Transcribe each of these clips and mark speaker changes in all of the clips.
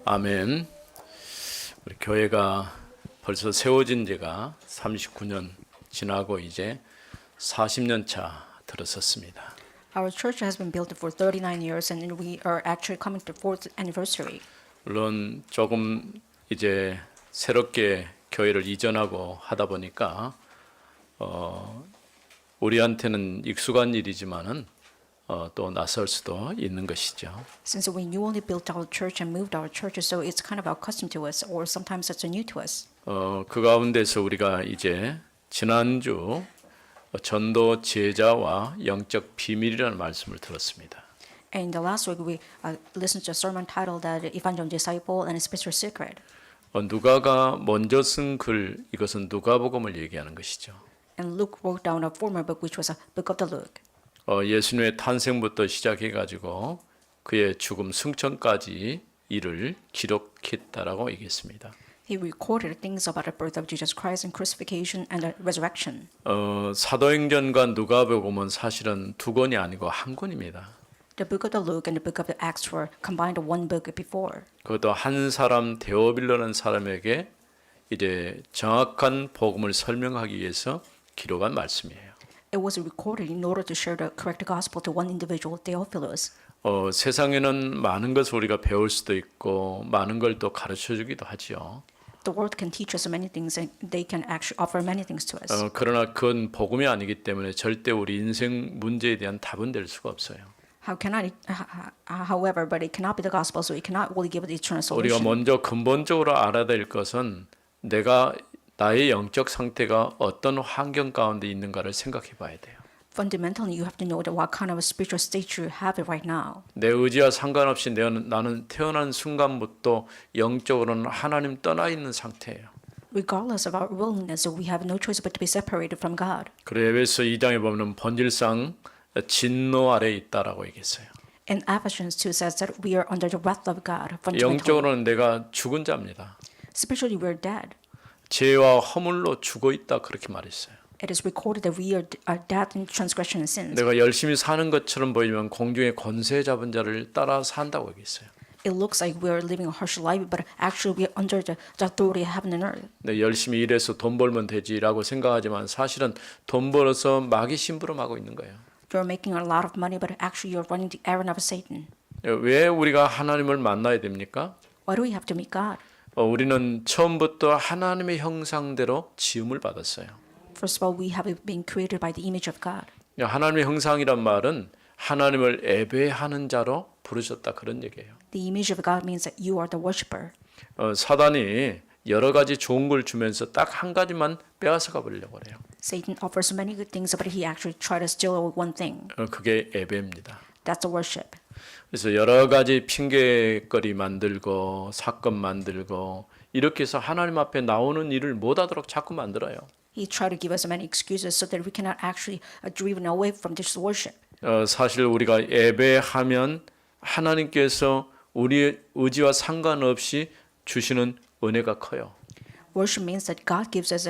Speaker 1: 아멘. 우리 교회가 벌써 세워진 지가 39년 지나고 이제 40년 차 들어섰습니다.
Speaker 2: Our church has been built for 39 years and we are actually coming to fourth anniversary.
Speaker 1: 물론 조금 이제 새롭게 교회를 이전하고 하다 보니까 우리한테는 익숙한 일이지만은 또 낯설 수도 있는 것이죠.
Speaker 2: Since we newly built our church and moved our church, so it's kind of accustomed to us, or sometimes it's new to us.
Speaker 1: 그 가운데서 우리가 이제 지난주 전도 제자와 영적 비밀이라는 말씀을 들었습니다.
Speaker 2: And the last week we listened to a sermon titled that Evangel Disciple and Spiritual Secret.
Speaker 1: 누가가 먼저 쓴 글, 이것은 누가복음을 얘기하는 것이죠.
Speaker 2: And Luke wrote down a former book, which was a book of the Luke.
Speaker 1: 예수님의 탄생부터 시작해가지고 그의 죽음 승천까지 일을 기록했다라고 얘기했습니다.
Speaker 2: He recorded things about the birth of Jesus Christ and crucifixion and the resurrection.
Speaker 1: 사도행전과 누가복음은 사실은 두 권이 아니고 한 권입니다.
Speaker 2: The book of the Luke and the book of the Acts were combined in one book before.
Speaker 1: 그것도 한 사람 데오빌로라는 사람에게 이제 정확한 복음을 설명하기 위해서 기록한 말씀이에요.
Speaker 2: It was recorded in order to share the correct gospel to one individual, Theophilus.
Speaker 1: 세상에는 많은 것을 우리가 배울 수도 있고 많은 걸 또 가르쳐 주기도 하지요.
Speaker 2: The world can teach us many things and they can actually offer many things to us.
Speaker 1: 그러나 그건 복음이 아니기 때문에 절대 우리 인생 문제에 대한 답은 될 수가 없어요.
Speaker 2: However, but it cannot be the gospel, so it cannot really give the eternal
Speaker 1: 우리가
Speaker 2: solution.
Speaker 1: 먼저 근본적으로 알아야 될 것은 나의 영적 상태가 어떤 환경 가운데 있는가를 생각해 봐야 돼요.
Speaker 2: Fundamentally, you have to know that what kind of a spiritual state you have right now.
Speaker 1: 내 의지와 상관없이 나는 태어난 순간부터 영적으로는 하나님 떠나 있는 상태예요.
Speaker 2: Regardless of our willingness, we have no choice but to be separated from God.
Speaker 1: 그래서 에베소 2장에 보면 본질상 진노 아래에 있다라고 얘기했어요.
Speaker 2: And Ephesians 2 says that we are under the wrath of God. Fundamentally.
Speaker 1: 영적으로는 내가 죽은 자입니다.
Speaker 2: Spiritually, we are dead.
Speaker 1: 죄와 허물로 죽어 있다 그렇게 말했어요.
Speaker 2: It is recorded that we are dead in transgression and sins.
Speaker 1: 내가 열심히 사는 것처럼 보이면 공중의 권세 잡은 자를 따라 산다고 얘기했어요.
Speaker 2: It looks like we are living a harsh life, but actually we are under the authority of heaven and earth.
Speaker 1: 내 열심히 일해서 돈 벌면 되지라고 생각하지만 사실은 돈 벌어서 마귀 심부름하고 있는 거예요.
Speaker 2: You're making a lot of money, but actually you're running the errand of Satan.
Speaker 1: 왜 우리가 하나님을 만나야 됩니까?
Speaker 2: Why do we have to meet God?
Speaker 1: 우리는 처음부터 하나님의 형상대로 지음을 받았어요.
Speaker 2: First of all, we have been created by the image of God.
Speaker 1: 하나님의 형상이란 말은 하나님을 예배하는 자로 부르셨다 그런 얘기예요.
Speaker 2: The image of God means that you are the worshipper.
Speaker 1: 사단이 여러 가지 좋은 걸 주면서 딱 한 가지만 빼앗아 가버리려고 그래요.
Speaker 2: Satan offers many good things, but he actually tried to steal away one thing.
Speaker 1: 그게 예배입니다.
Speaker 2: That's the worship.
Speaker 1: 그래서 여러 가지 핑계거리 만들고 사건 만들고 이렇게 해서 하나님 앞에 나오는 일을 못하도록 자꾸 만들어요.
Speaker 2: He tried to give us many excuses so that we cannot actually driven away from this worship.
Speaker 1: 사실 우리가 예배하면 하나님께서 우리의 의지와 상관없이 주시는 은혜가 커요.
Speaker 2: Worship means that God gives us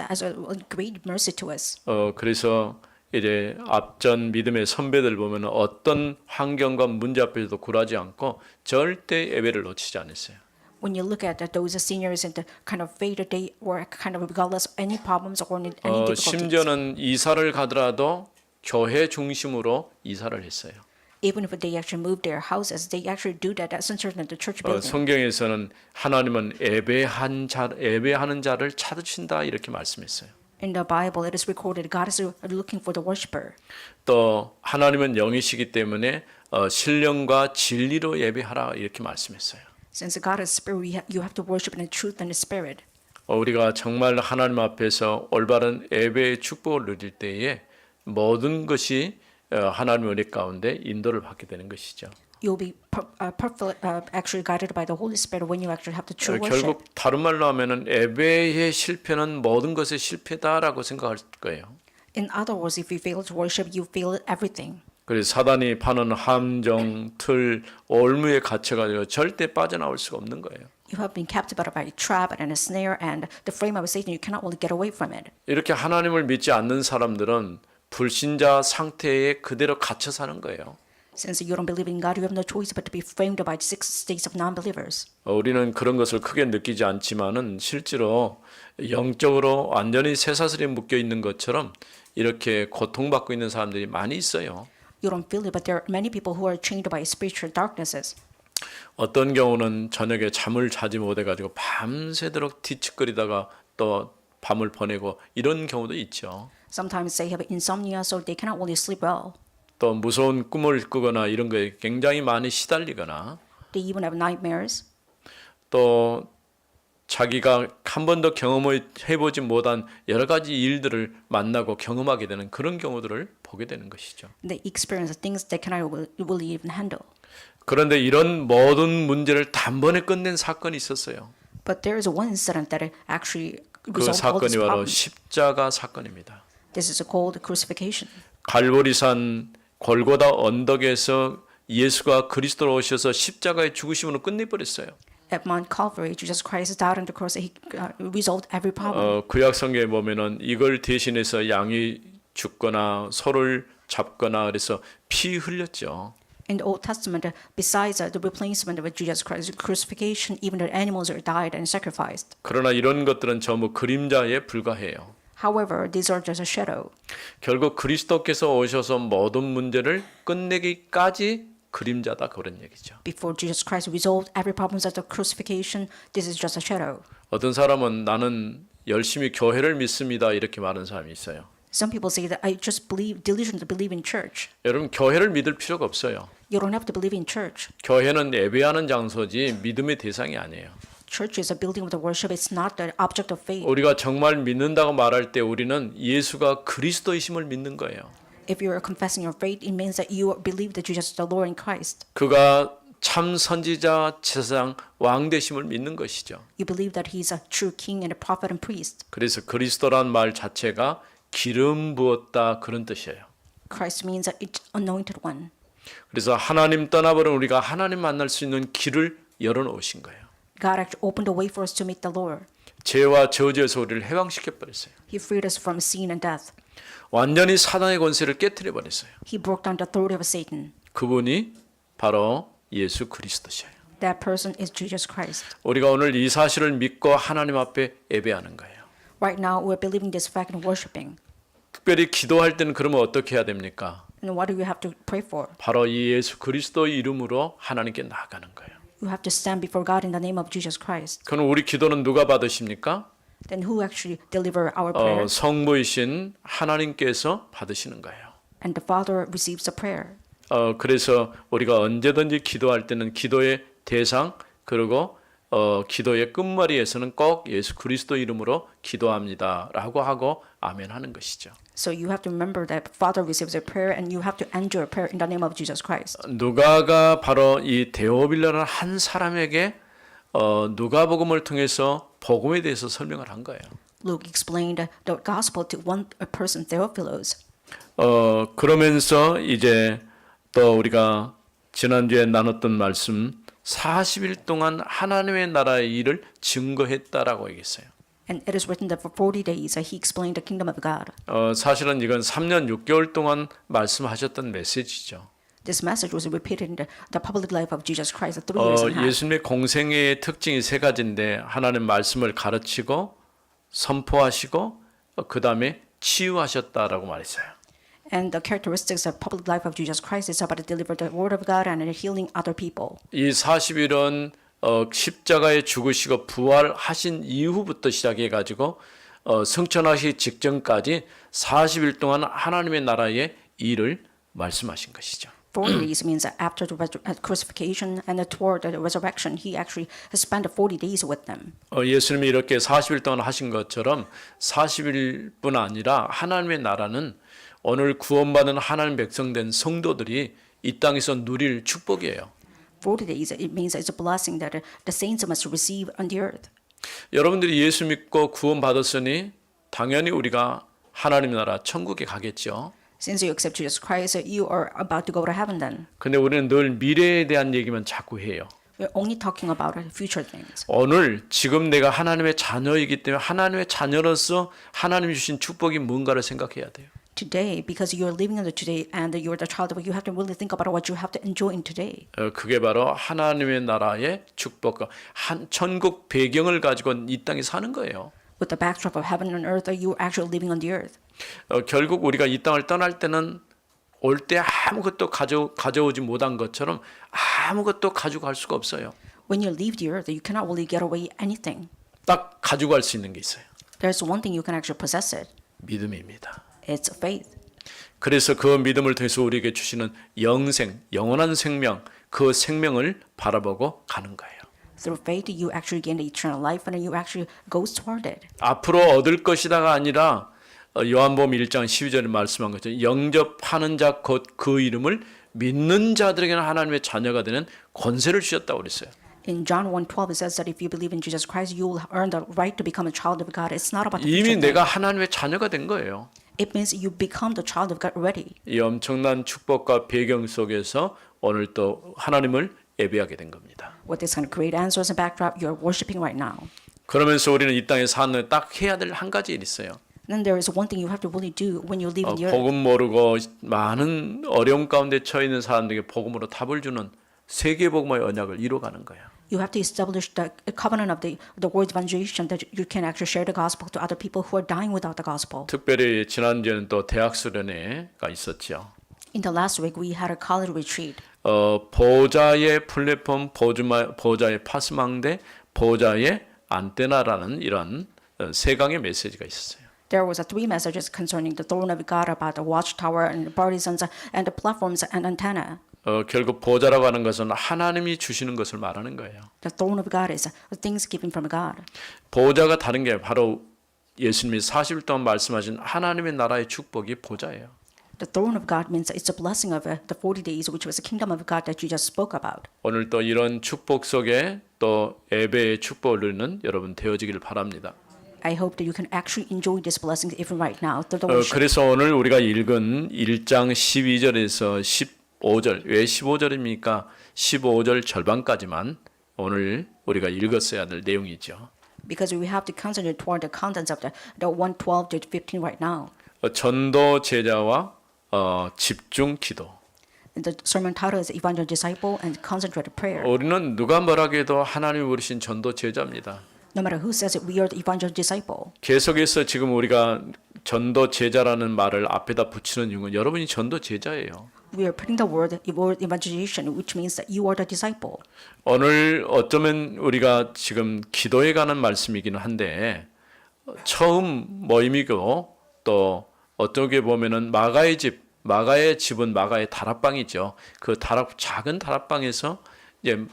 Speaker 2: as a great mercy to us.
Speaker 1: 그래서 이제 앞전 믿음의 선배들 보면 어떤 환경과 문제 앞에서도 굴하지 않고 절대 예배를 놓치지 않았어요.
Speaker 2: When you look at those seniors and the kind of faith that they were kind of regardless of any problems or any difficulties.
Speaker 1: 심지어는 이사를 가더라도 교회 중심으로 이사를 했어요.
Speaker 2: Even if they actually move their houses, they actually do that centered in the church building.
Speaker 1: 성경에서는 하나님은 예배하는 자를 찾으신다 이렇게 말씀했어요.
Speaker 2: In the Bible, it is recorded God is looking for the worshiper.
Speaker 1: 또 하나님은 영이시기 때문에 신령과 진리로 예배하라 이렇게 말씀했어요.
Speaker 2: Since God is spirit, you have to worship in the truth and the spirit.
Speaker 1: 우리가 정말 하나님 앞에서 올바른 예배의 축복을 누릴 때에 모든 것이 하나님의 은혜 가운데 인도를 받게 되는 것이죠.
Speaker 2: You'll be actually guided by the Holy Spirit when you actually have the true worship.
Speaker 1: 결국 다른 말로 하면은 예배의 실패는 모든 것의 실패다라고 생각할 거예요.
Speaker 2: In other words, if you fail to worship, you fail everything.
Speaker 1: 그래서 사단이 파는 함정, 틀, 올무에 갇혀가지고 절대 빠져나올 수가 없는 거예요.
Speaker 2: You have been captivated by a trap and a snare and the frame of Satan. You cannot really get away from it.
Speaker 1: 이렇게 하나님을 믿지 않는 사람들은 불신자 상태에 그대로 갇혀 사는 거예요.
Speaker 2: Since you don't believe in God, you have no choice but to be framed by 6 states of non-believers.
Speaker 1: 우리는 그런 것을 크게 느끼지 않지만은 실제로 영적으로 완전히 쇠사슬에 묶여 있는 것처럼 이렇게 고통받고 있는 사람들이 많이 있어요.
Speaker 2: You don't feel it, but there are many people who are chained by spiritual darknesses.
Speaker 1: 어떤 경우는 저녁에 잠을 자지 못해가지고 밤새도록 뒤척거리다가 또 밤을 보내고 이런 경우도 있죠.
Speaker 2: Sometimes they have insomnia, so they cannot really sleep well.
Speaker 1: 또 무서운 꿈을 꾸거나 이런 거에 굉장히 많이 시달리거나
Speaker 2: They even have nightmares.
Speaker 1: 또 자기가 한 번도 경험을 해보지 못한 여러 가지 일들을 만나고 경험하게 되는 그런 경우들을 보게 되는 것이죠.
Speaker 2: They experience things they cannot really even handle.
Speaker 1: 그런데 이런 모든 문제를 단번에 끝낸 사건이 있었어요.
Speaker 2: But there is one incident that actually
Speaker 1: 그
Speaker 2: resolved all
Speaker 1: 사건이
Speaker 2: these
Speaker 1: 바로
Speaker 2: problems.
Speaker 1: 십자가 사건입니다.
Speaker 2: This is called crucifixion.
Speaker 1: 갈보리산 골고다 언덕에서 예수가 그리스도로 오셔서 십자가의 죽으심으로 끝내버렸어요.
Speaker 2: At Mount Calvary, Jesus Christ died on the cross. He resolved every problem.
Speaker 1: 구약 성경에 보면은 이걸 대신해서 양이 죽거나 소를 잡거나 그래서 피 흘렸죠.
Speaker 2: In the Old Testament, besides the replacement of Jesus Christ's crucifixion, even the animals are died and sacrificed.
Speaker 1: 그러나 이런 것들은 전부 그림자에 불과해요.
Speaker 2: However, these are just a shadow.
Speaker 1: 결국 그리스도께서 오셔서 모든 문제를 끝내기까지 그림자다 그런 얘기죠.
Speaker 2: Before Jesus Christ resolved every problem of the crucifixion, this is just a shadow.
Speaker 1: 어떤 사람은 나는 열심히 교회를 믿습니다 이렇게 말하는 사람이 있어요.
Speaker 2: Some people say that I just believe, diligently believe in church.
Speaker 1: 여러분 교회를 믿을 필요가 없어요.
Speaker 2: You don't have to believe in church.
Speaker 1: 교회는 예배하는 장소지 믿음의 대상이 아니에요.
Speaker 2: Church is a building of the worship. It's not the object of faith.
Speaker 1: 우리가 정말 믿는다고 말할 때 우리는 예수가 그리스도이심을 믿는 거예요.
Speaker 2: If you are confessing your faith, it means that you believe that Jesus is the Lord in Christ.
Speaker 1: 그가 참 선지자, 제사장, 왕 되심을 믿는 것이죠.
Speaker 2: You believe that He is a true King and a prophet and priest.
Speaker 1: 그래서 그리스도란 말 자체가 기름 부었다 그런 뜻이에요.
Speaker 2: Christ means that it's anointed one.
Speaker 1: 그래서 하나님 떠나버린 우리가 하나님 만날 수 있는 길을 열어놓으신 거예요.
Speaker 2: God actually opened the way for us to meet the Lord.
Speaker 1: 죄와 저주에서 우리를 해방시켜 버렸어요.
Speaker 2: He freed us from sin and death.
Speaker 1: 완전히 사단의 권세를 깨뜨려 버렸어요.
Speaker 2: He broke down the authority of Satan.
Speaker 1: 그분이 바로 예수 그리스도셔요.
Speaker 2: That person is Jesus Christ.
Speaker 1: 우리가 오늘 이 사실을 믿고 하나님 앞에 예배하는 거예요.
Speaker 2: Right now, we're believing this fact and worshiping.
Speaker 1: 특별히 기도할 때는 그러면 어떻게 해야 됩니까?
Speaker 2: And what do you have to pray for?
Speaker 1: 바로 이 예수 그리스도의 이름으로 하나님께 나아가는 거예요.
Speaker 2: You have to stand before God in the name of Jesus Christ.
Speaker 1: 그럼 우리 기도는 누가 받으십니까?
Speaker 2: Then who actually deliver our prayer?
Speaker 1: 성부이신 하나님께서 받으시는 거예요.
Speaker 2: And the Father receives the prayer.
Speaker 1: 그래서 우리가 언제든지 기도할 때는 기도의 대상 그리고 기도의 끝머리에서는 꼭 예수 그리스도 이름으로 기도합니다라고 하고 아멘 하는 것이죠.
Speaker 2: So you have to remember that Father receives a prayer and you have to end your prayer in the name of Jesus Christ.
Speaker 1: 누가가 바로 이 데오빌라라는 한 사람에게 누가복음을 통해서 복음에 대해서 설명을 한 거예요.
Speaker 2: Luke explained the gospel to one person, Theophilus.
Speaker 1: 그러면서 이제 또 우리가 지난주에 나눴던 말씀 40일 동안 하나님의 나라의 일을 증거했다라고 얘기했어요.
Speaker 2: And it is written that for 40 days he explained the kingdom of God.
Speaker 1: 사실은 이건 3년 6개월 동안 말씀하셨던 메시지죠.
Speaker 2: This message was repeated in the public life of Jesus Christ 3 years and a half.
Speaker 1: 예수님의 공생의 특징이 세 가지인데 하나님 말씀을 가르치고 선포하시고 그 다음에 치유하셨다라고 말했어요.
Speaker 2: And the characteristics of public life of Jesus Christ is about to deliver the word of God and healing other people.
Speaker 1: 이 40일은 십자가에 죽으시고 부활하신 이후부터 시작해가지고 승천하시기 직전까지 40일 동안 하나님의 나라의 일을 말씀하신 것이죠.
Speaker 2: 40 days means that after the crucifixion and toward the resurrection, he actually has spent 40 days with them.
Speaker 1: 예수님이 이렇게 40일 동안 하신 것처럼 40일뿐 아니라 하나님의 나라는 오늘 구원받은 하나님 백성된 성도들이 이 땅에서 누릴 축복이에요.
Speaker 2: 40 days, it means it's a blessing that the saints must receive on the earth.
Speaker 1: 여러분들이 예수 믿고 구원받았으니 당연히 우리가 하나님 나라 천국에 가겠죠.
Speaker 2: Since you accept Jesus Christ, you are about to go to heaven then.
Speaker 1: 근데 우리는 늘 미래에 대한 얘기만 자꾸 해요.
Speaker 2: We're only talking about future things.
Speaker 1: 오늘 지금 내가 하나님의 자녀이기 때문에 하나님의 자녀로서 하나님이 주신 축복이 뭔가를 생각해야 돼요.
Speaker 2: today because you're living in the today and you're the child of God. You have to really think about what you have to enjoy in today.
Speaker 1: 그게 바로 하나님의 나라의 축복과 한 천국 배경을 가지고 이 땅에 사는 거예요.
Speaker 2: With the backdrop of heaven and earth, you're actually living on the earth.
Speaker 1: 결국 우리가 이 땅을 떠날 때는 올 때 아무것도 가져오지 못한 것처럼 아무것도 가지고 갈 수가 없어요.
Speaker 2: When you leave the earth, you cannot really get away anything.
Speaker 1: 딱 가지고 갈 수 있는 게 있어요.
Speaker 2: There's one thing you can actually possess it.
Speaker 1: 믿음입니다.
Speaker 2: It's faith.
Speaker 1: 그래서 그 믿음을 통해서 우리에게 주시는 영생, 영원한 생명, 그 생명을 바라보고 가는 거예요.
Speaker 2: Through faith, you actually gain the eternal life, and you actually goes toward it.
Speaker 1: 앞으로 얻을 것이다가 아니라 요한복음 1장 12절에 말씀한 것처럼 영접하는 자 곧 그 이름을 믿는 자들에게는 하나님의 자녀가 되는 권세를 주셨다고 그랬어요.
Speaker 2: In John 1:12, it says that if you believe in Jesus Christ, you will earn the right to become a child of God. It's not about the
Speaker 1: 이미
Speaker 2: future.
Speaker 1: 내가 하나님의 자녀가 된 거예요.
Speaker 2: It means you become the child of God already.
Speaker 1: 이 엄청난 축복과 배경 속에서 오늘 또 하나님을 예배하게 된 겁니다.
Speaker 2: With this kind of great answers and backdrop, you're worshiping right now.
Speaker 1: 그러면서 우리는 이 땅에 사는 딱 해야 될 한 가지 일이 있어요.
Speaker 2: Then there is one thing you have to really do when you live in the earth.
Speaker 1: 복음 모르고 많은 어려움 가운데 처해 있는 사람들에게 복음으로 답을 주는 세계 복음의 언약을 이루어가는 거예요.
Speaker 2: You have to establish the covenant of the word evangelization that you can actually share the gospel to other people who are dying without the gospel.
Speaker 1: 특별히 지난주에는 또 대학 수련회가 있었죠.
Speaker 2: In the last week, we had a college retreat.
Speaker 1: 보좌의 플랫폼, 보좌의 파스망대, 보좌의 안테나라는 이런 세 강의 메시지가 있었어요.
Speaker 2: There was three messages concerning the throne of God about the watchtower and the partisans and the platforms and antenna.
Speaker 1: 결국 보좌라고 하는 것은 하나님이 주시는 것을 말하는 거예요.
Speaker 2: The throne of God is things given from God.
Speaker 1: 보좌가 다른 게 바로 예수님이 40일 동안 말씀하신 하나님의 나라의 축복이 보좌예요.
Speaker 2: The throne of God means it's a blessing of the 40 days, which was the kingdom of God that you just spoke about.
Speaker 1: 오늘 또 이런 축복 속에 또 예배의 축복을 누리는 여러분 되어지기를 바랍니다.
Speaker 2: I hope that you can actually enjoy these blessings even right now through the worship.
Speaker 1: 그래서 오늘 우리가 읽은 1장 12절에서 15절, 왜 15절입니까? 15절 절반까지만 오늘 우리가 읽었어야 될 내용이죠.
Speaker 2: Because we have to concentrate toward the contents of the 1:12 to 15 right now.
Speaker 1: 전도 제자와 집중 기도.
Speaker 2: And the sermon title is Evangel Disciple and Concentrated Prayer.
Speaker 1: 우리는 누가 뭐라고 해도 하나님이 부르신 전도 제자입니다.
Speaker 2: No matter who says it, we are the Evangel Disciple.
Speaker 1: 계속해서 지금 우리가 전도 제자라는 말을 앞에다 붙이는 이유는 여러분이 전도 제자예요.
Speaker 2: We are putting the word evangelization, which means that you are the disciple.
Speaker 1: 오늘 어쩌면 우리가 지금 기도에 관한 말씀이기는 한데 처음 모임이고 또 어떻게 보면은 마가의 집은 마가의 다락방이죠. 그 작은 다락방에서 이제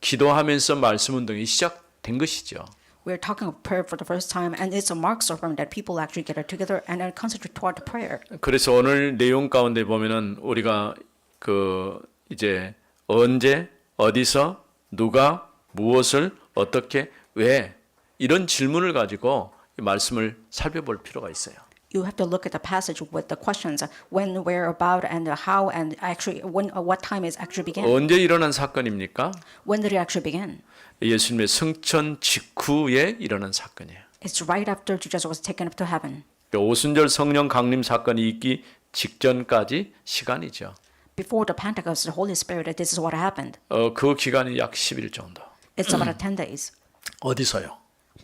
Speaker 1: 기도하면서 말씀 운동이 시작된 것이죠.
Speaker 2: We're talking of prayer for the first time, and it's a mark sermon that people actually get together and concentrate toward the prayer.
Speaker 1: 그래서 오늘 내용 가운데 보면은 우리가 그 이제 언제 어디서 누가 무엇을 어떻게 왜 이런 질문을 가지고 이 말씀을 살펴볼 필요가 있어요.
Speaker 2: You have to look at the passage with the questions when, where, about, and how, and actually when, what time it actually began.
Speaker 1: 언제 일어난 사건입니까?
Speaker 2: When did it actually begin?
Speaker 1: 예수님의 승천 직후에 일어난 사건이에요.
Speaker 2: It's right after Jesus was taken up to heaven.
Speaker 1: 오순절 성령 강림 사건이 있기 직전까지 시간이죠.
Speaker 2: Before the Pentecost, the Holy Spirit, this is what happened.
Speaker 1: 그 기간이 약 10일 정도.
Speaker 2: It's about 10 days.
Speaker 1: 어디서요?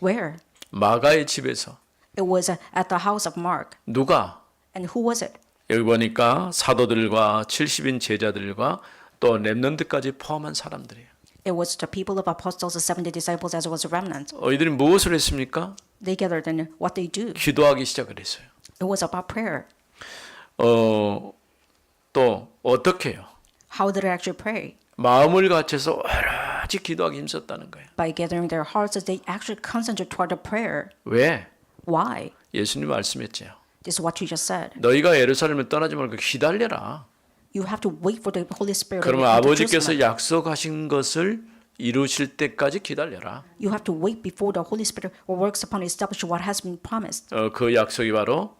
Speaker 2: Where?
Speaker 1: 마가의 집에서.
Speaker 2: It was at the house of Mark.
Speaker 1: 누가?
Speaker 2: And who was it?
Speaker 1: 여기 보니까 사도들과 70인 제자들과 또 렘넌트까지 포함한 사람들이에요.
Speaker 2: It was the people of apostles, the 70 disciples, as well as the remnant.
Speaker 1: 이들이 무엇을 했습니까?
Speaker 2: They gathered and what they do.
Speaker 1: 기도하기 시작을 했어요.
Speaker 2: It was about prayer.
Speaker 1: 또 어떻게 해요?
Speaker 2: How did they actually pray?
Speaker 1: 마음을 갖춰서 오로지 기도하기 힘썼다는 거예요.
Speaker 2: By gathering their hearts as they actually concentrate toward the prayer.
Speaker 1: 왜?
Speaker 2: Why?
Speaker 1: 예수님 말씀했죠.
Speaker 2: This is what you just said.
Speaker 1: 너희가 예루살렘을 떠나지 말고 기다려라.
Speaker 2: You have to wait for the Holy Spirit.
Speaker 1: 그러면
Speaker 2: to
Speaker 1: 아버지께서
Speaker 2: Jerusalem.
Speaker 1: 약속하신 것을 이루실 때까지 기다려라.
Speaker 2: You have to wait before the Holy Spirit works upon establish what has been promised.
Speaker 1: 그 약속이 바로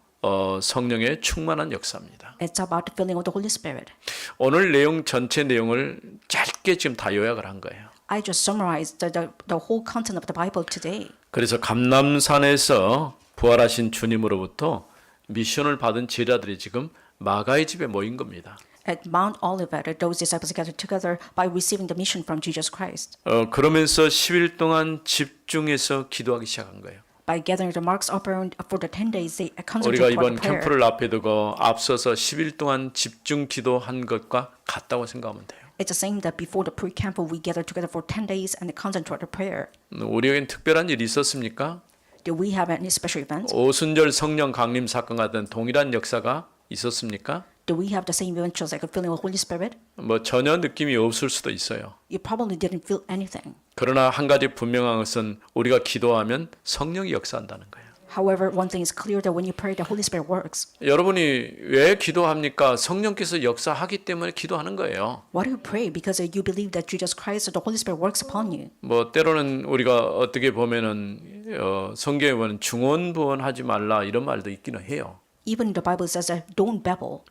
Speaker 1: 성령의 충만한 역사입니다.
Speaker 2: It's about the filling of the Holy Spirit.
Speaker 1: 오늘 내용 전체 내용을 짧게 지금 다 요약을 한 거예요.
Speaker 2: I just summarized the whole content of the Bible today.
Speaker 1: 그래서 감람산에서 부활하신 주님으로부터 미션을 받은 제자들이 지금 마가의 집에 모인 겁니다.
Speaker 2: At Mount Olivet, those disciples gathered together by receiving the mission from Jesus Christ.
Speaker 1: 그러면서 10일 동안 집중해서 기도하기 시작한 거예요.
Speaker 2: By gathering the marks upper for the 10 days, they
Speaker 1: 우리가
Speaker 2: concentrated
Speaker 1: 이번
Speaker 2: on prayer.
Speaker 1: 캠프를 앞에 두고 앞서서 10일 동안 집중 기도한 것과 같다고 생각하면 돼요.
Speaker 2: It's the same that before the pre-camp, we gathered together for 10 days and concentrated prayer.
Speaker 1: 우리에겐 특별한 일이 있었습니까?
Speaker 2: Did we have any special events?
Speaker 1: 오순절 성령 강림 사건 같은 동일한 역사가 있었습니까?
Speaker 2: Do we have the same events like a feeling of Holy Spirit?
Speaker 1: 뭐 전혀 느낌이 없을 수도 있어요.
Speaker 2: You probably didn't feel anything.
Speaker 1: 그러나 한 가지 분명한 것은 우리가 기도하면 성령이 역사한다는 거예요.
Speaker 2: However, one thing is clear that when you pray, the Holy Spirit works.
Speaker 1: 여러분이 왜 기도합니까? 성령께서 역사하기 때문에 기도하는 거예요.
Speaker 2: Why do you pray? Because you believe that Jesus Christ, the Holy Spirit works upon you.
Speaker 1: 뭐 때로는 우리가 어떻게 보면은 성경에 보면 중언부언하지 말라 이런 말도 있기는 해요.
Speaker 2: Even the Bible says that don't babble.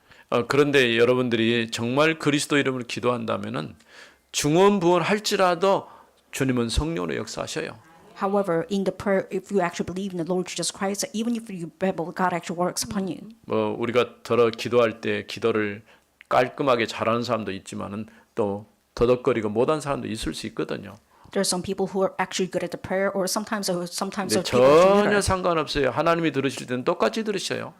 Speaker 1: 그런데 여러분들이 정말 그리스도 이름으로 기도한다면은 중언부언할지라도 주님은 성령으로 역사하셔요.
Speaker 2: However, in the prayer, if you actually believe in the Lord Jesus Christ, even if you babble, God actually works upon you.
Speaker 1: 뭐 우리가 더러 기도할 때 기도를 깔끔하게 잘하는 사람도 있지만은 또 더덕거리고 못한 사람도 있을 수 있거든요.
Speaker 2: There are some people who are actually good at the prayer, or sometimes
Speaker 1: 근데
Speaker 2: people are
Speaker 1: 전혀
Speaker 2: stutter.
Speaker 1: 상관없어요. 하나님이 들으실 때는 똑같이 들으셔요.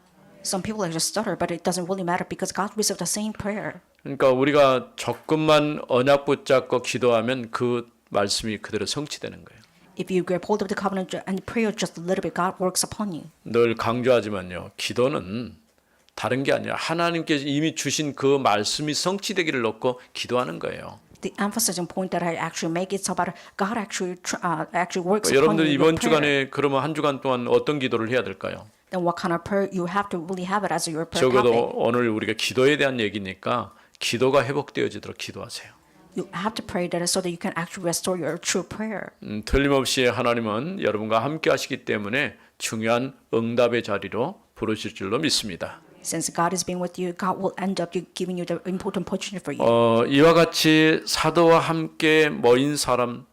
Speaker 2: Some people actually stutter, but it doesn't really matter because God receives the same prayer.
Speaker 1: 그러니까 우리가 조금만 언약 붙잡고 기도하면 그 말씀이 그대로 성취되는 거예요.
Speaker 2: If you grab hold of the covenant and prayer just a little bit, God works upon you.
Speaker 1: 늘 강조하지만요. 기도는 다른 게 아니라 하나님께서 이미 주신 그 말씀이 성취되기를 놓고 기도하는 거예요.
Speaker 2: The emphasizing point that I actually make is about God actually works upon
Speaker 1: 여러분들
Speaker 2: you.
Speaker 1: 이번
Speaker 2: with prayer.
Speaker 1: 주간에 그러면 한 주간 동안 어떤 기도를 해야 될까요?
Speaker 2: Then what kind of prayer you have to really have it as your prayer
Speaker 1: 적어도
Speaker 2: topic?
Speaker 1: 오늘 우리가 기도에 대한 얘기니까 기도가 회복되어지도록 기도하세요.
Speaker 2: You have to pray that so that you can actually restore your true prayer.
Speaker 1: 틀림없이 하나님은 여러분과 함께 하시기 때문에 중요한 응답의 자리로 부르실 줄로 믿습니다.
Speaker 2: Since God is being with you, God will end up giving you the important opportunity for you.
Speaker 1: 이와 같이 사도와 함께 모인 사람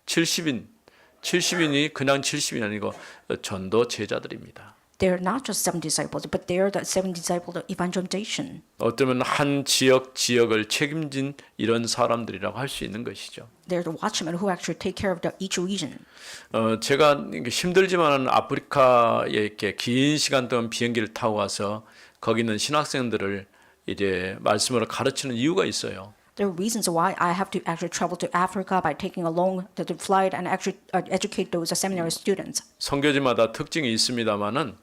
Speaker 1: 70인이 그냥 70인이 아니고 전도 제자들입니다.
Speaker 2: They're not just 7 disciples, but they're the 7 disciples of evangelization.
Speaker 1: 어쩌면 한 지역을 책임진 이런 사람들이라고 할 수 있는 것이죠.
Speaker 2: They're the watchmen who actually take care of each region.
Speaker 1: 제가 힘들지만은 아프리카에 이렇게 긴 시간 동안 비행기를 타고 와서 거기 있는 신학생들을 이제 말씀으로 가르치는 이유가 있어요.
Speaker 2: There are reasons why I have to actually travel to Africa by taking a long flight and actually educate those seminary students.
Speaker 1: 선교지마다 특징이 있습니다만은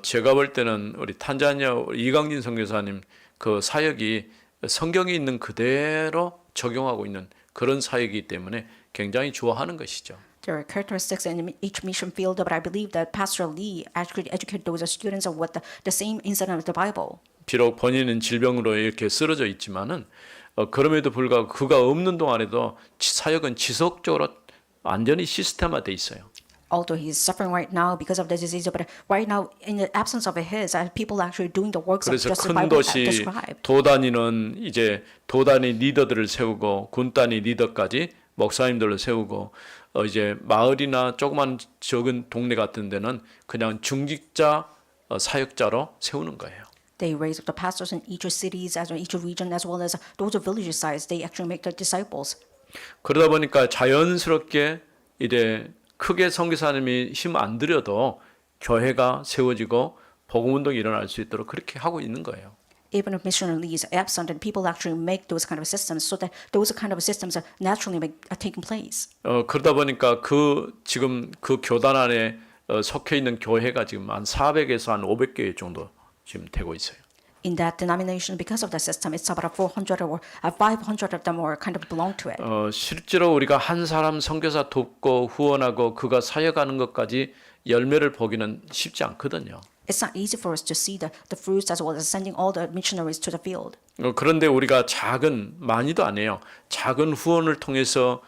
Speaker 1: 제가 볼 때는 우리 탄자니아 이강진 선교사님 그 사역이 성경에 있는 그대로 적용하고 있는 그런 사역이기 때문에 굉장히 좋아하는 것이죠.
Speaker 2: There are characteristics in each mission field, but I believe that Pastor Lee actually educated those students with the same incident of the Bible.
Speaker 1: 비록 본인은 질병으로 이렇게 쓰러져 있지만은 그럼에도 불구하고 그가 없는 동안에도 사역은 지속적으로 완전히 시스템화돼 있어요.
Speaker 2: Although he is suffering right now because of the disease, but right now, in the absence of his, people actually doing the works of
Speaker 1: 그래서
Speaker 2: just the
Speaker 1: 큰
Speaker 2: Bible
Speaker 1: 도시
Speaker 2: described.
Speaker 1: 도단위는 이제 도단위 리더들을 세우고 군단위 리더까지 목사님들을 세우고 이제 마을이나 조그만 적은 동네 같은 데는 그냥 중직자 사역자로 세우는 거예요.
Speaker 2: They raise up the pastors in each cities, as in each region, as well as those village sides. They actually make the disciples.
Speaker 1: 그러다 보니까 자연스럽게 이제 크게 선교사님이 힘 안 들여도 교회가 세워지고 복음 운동이 일어날 수 있도록 그렇게 하고 있는 거예요.
Speaker 2: Even if missionary is absent, and people actually make those kind of systems, so that those kind of systems are naturally taking place.
Speaker 1: 그러다 보니까 지금 그 교단 안에 속해 있는 교회가 지금 한 400에서 한 500개 정도 지금 되고 있어요.
Speaker 2: In that denomination, because of the system, it's about 400 or 500 of them are kind of belong to it.
Speaker 1: 실제로 우리가 한 사람 선교사 돕고 후원하고 그가 사역하는 것까지 열매를 보기는 쉽지 않거든요.
Speaker 2: It's not easy for us to see the fruits as well as sending all the missionaries to the field.
Speaker 1: 그런데 우리가 많이도 안 해요. 작은 후원을 통해서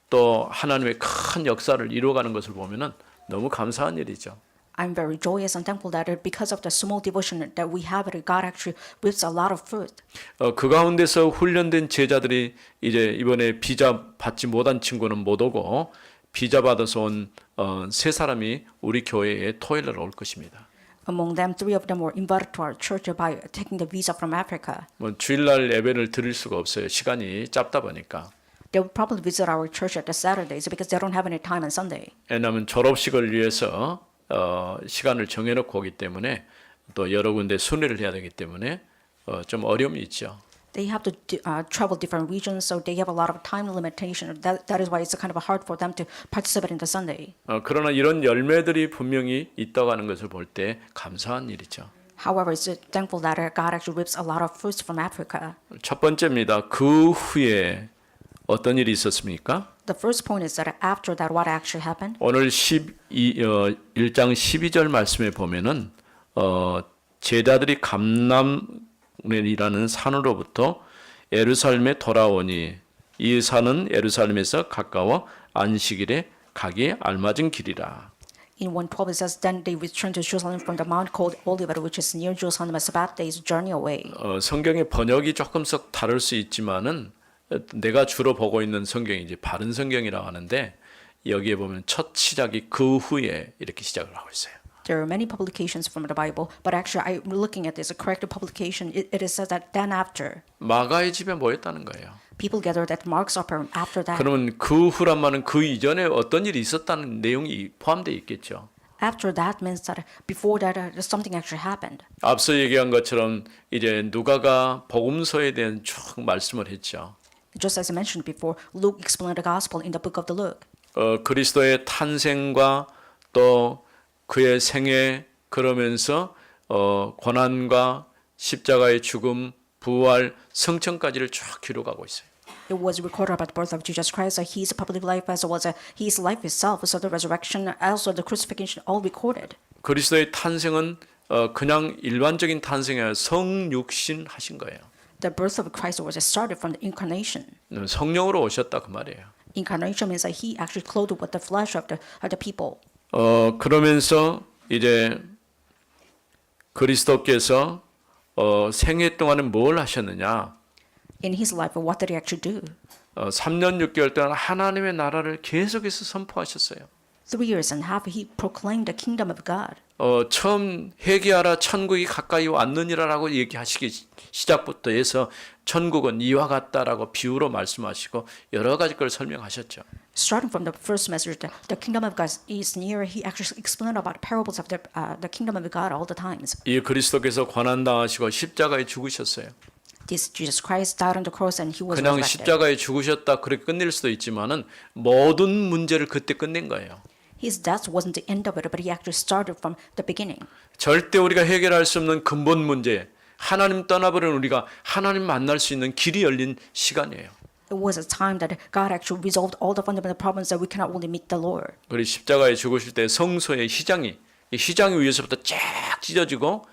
Speaker 1: 또 하나님의 큰 역사를 이루어가는 것을 보면은 너무 감사한 일이죠.
Speaker 2: I'm very joyous and thankful that because of the small devotion that we have, God actually whips a lot of fruit.
Speaker 1: 그 가운데서 훈련된 제자들이 이제 이번에 비자 받지 못한 친구는 못 오고 비자 받아서 온 세 사람이 우리 교회에 토요일 날 올 것입니다.
Speaker 2: Among them, 3 of them were invited to our church by taking the visa from Africa.
Speaker 1: 뭐 주일날 예배를 드릴 수가 없어요. 시간이 짧다 보니까.
Speaker 2: They would probably visit our church at the Saturdays because they don't have any time on Sunday.
Speaker 1: 왜냐하면 졸업식을 위해서 시간을 정해놓고 오기 때문에 또 여러 군데 순회를 해야 되기 때문에 좀 어려움이 있죠.
Speaker 2: They have to travel different regions, so they have a lot of time limitation. That is why it's kind of hard for them to participate in the Sunday.
Speaker 1: 그러나 이런 열매들이 분명히 있다고 하는 것을 볼 때 감사한 일이죠.
Speaker 2: However, it's thankful that God actually reaps a lot of fruits from Africa.
Speaker 1: 첫 번째입니다. 그 후에 어떤 일이 있었습니까?
Speaker 2: The first point is that after that, what actually happened?
Speaker 1: 오늘 1장 12절 말씀에 보면은 제자들이 감람이라는 산으로부터 예루살렘에 돌아오니 이 산은 예루살렘에서 가까워 안식일에 가기에 알맞은 길이라.
Speaker 2: In 1:12 it says, "Then they returned to Jerusalem from the mount called Olivet, which is near Jerusalem, a Sabbath day's journey away."
Speaker 1: 성경의 번역이 조금씩 다를 수 있지만은 내가 주로 보고 있는 성경이 이제 바른 성경이라고 하는데 여기에 보면 첫 시작이 그 후에 이렇게 시작을 하고 있어요.
Speaker 2: There are many publications from the Bible, but actually, I'm looking at this, a corrected publication. It says that then after,
Speaker 1: 마가의 집에 모였다는 거예요.
Speaker 2: people gathered at Mark's upper room after that.
Speaker 1: 그러면 그 후란 말은 그 이전에 어떤 일이 있었다는 내용이 포함되어 있겠죠.
Speaker 2: After that means that before that, something actually happened.
Speaker 1: 앞서 얘기한 것처럼 이제 누가가 복음서에 대한 쭉 말씀을 했죠.
Speaker 2: Just as I mentioned before, Luke explained the gospel in the book of the Luke.
Speaker 1: 그리스도의 탄생과 또 그의 생애 그러면서 고난과 십자가의 죽음, 부활, 성천까지를 쭉 기록하고 있어요.
Speaker 2: It was recorded about the birth of Jesus Christ, his public life as well as his life itself, so the resurrection, also the crucifixion, all recorded.
Speaker 1: 그리스도의 탄생은 그냥 일반적인 탄생이 아니라 성육신 하신 거예요.
Speaker 2: The birth of Christ was started from the incarnation.
Speaker 1: 성령으로 오셨다 그 말이에요.
Speaker 2: Incarnation means that he actually clothed with the flesh of the people.
Speaker 1: 그러면서 이제 그리스도께서 생애 동안은 뭘 하셨느냐?
Speaker 2: In his life, what did he actually do?
Speaker 1: 3년 6개월 동안 하나님의 나라를 계속해서 선포하셨어요.
Speaker 2: 3 years and a half, he proclaimed the kingdom of God.
Speaker 1: 처음 회개하라 천국이 가까이 왔느니라라고 얘기하시기 시작부터 해서 천국은 이와 같다라고 비유로 말씀하시고 여러 가지 걸 설명하셨죠.
Speaker 2: Starting from the first message, the kingdom of God is near. He actually explained about parables of the kingdom of God all the times.
Speaker 1: 이 그리스도께서 고난 당하시고 십자가에 죽으셨어요.
Speaker 2: This Jesus Christ died on the cross and he was
Speaker 1: 그냥
Speaker 2: resurrected.
Speaker 1: 십자가에 죽으셨다 그렇게 끝낼 수도 있지만은 모든 문제를 그때 끝낸 거예요.
Speaker 2: His death wasn't the end of it, but he actually started from the beginning.
Speaker 1: 절대 우리가 해결할 수 없는 근본 문제, 하나님 떠나버린 우리가 하나님 만날 수 있는 길이 열린 시간이에요.
Speaker 2: It was a time that God actually resolved all the fundamental problems that we cannot only meet the Lord.
Speaker 1: 우리 십자가에 죽으실 때 성소의 휘장이 위에서부터 쫙 찢어지고